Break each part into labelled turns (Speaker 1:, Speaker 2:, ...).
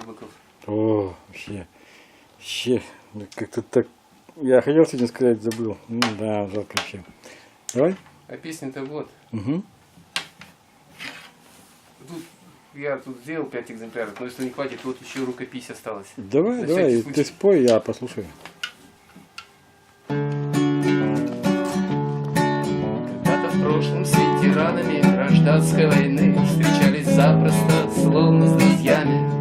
Speaker 1: Быков.
Speaker 2: О, вообще, как-то так. Я хотел сегодня сказать, забыл. Ну да, жалко вообще. Давай.
Speaker 1: А песня-то вот.
Speaker 2: Угу.
Speaker 1: Я тут сделал 5 экземпляров, но если не хватит, вот еще рукопись осталась.
Speaker 2: Давай,
Speaker 1: На
Speaker 2: давай,
Speaker 1: всякий
Speaker 2: ты
Speaker 1: случай.
Speaker 2: спой, я послушаю.
Speaker 1: Когда-то в прошлом с ветеранами гражданской войны встречались запросто, словно с друзьями.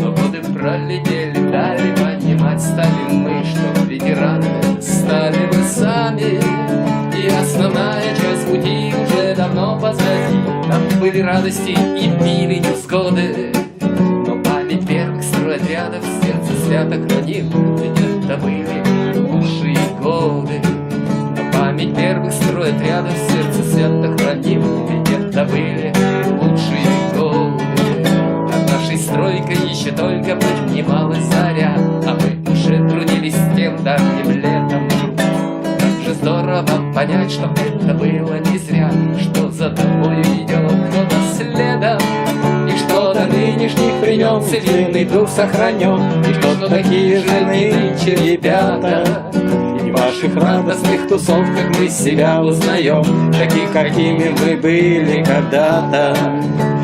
Speaker 1: Но годы пролетели, дали понимать стали мы, что ветеранами стали мы сами. И основная часть пути уже давно позади. Там были радости и били невзгоды, но память первых стройотрядов в сердце свято хранил, ведь это были лучшие годы. Но память первых стройотрядов в сердце свято хранил, ведь это были лучшие годы. Над нашей стройкой еще только поднималась заря, а мы уже трудились тем давним летом. Как же здорово понять, что это было не зря, что за тобою идет кто-то следом, и что до нынешних времен целинный дух сохранен, и что такие же нынче ребята. И в ваших радостных тусовках мы себя узнаем, таких, какими мы были когда-то.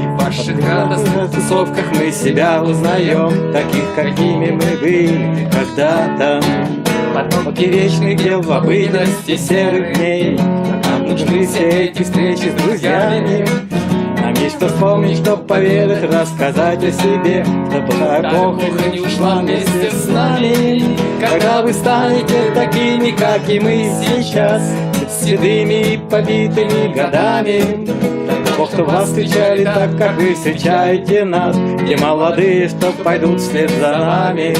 Speaker 1: И в ваших радостных тусовках мы себя узнаем, таких, какими мы были когда-то. Потоки вечных дел в обыденности серых дней, нам нужны все эти встречи с друзьями. Нам есть что вспомнить, что поведать, рассказать о себе, чтобы эпоха не ушла вместе с нами. Когда вы станете такими, как и мы сейчас, с седыми и побитыми годами, дай Бог, что вас встречали так, как вы встречаете нас, и молодые, что пойдут вслед за нами.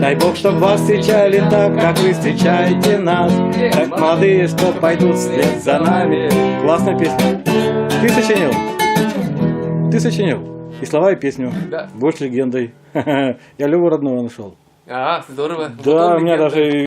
Speaker 1: Дай Бог, чтоб вас встречали так, как вы встречаете нас, как молодые, что пойдут вслед за нами. Классная песня. Ты сочинил? Ты сочинил? И слова, и песню. Да.
Speaker 2: Будешь легендой. Я Леву родного нашел.
Speaker 1: А, здорово.
Speaker 2: Да, у меня даже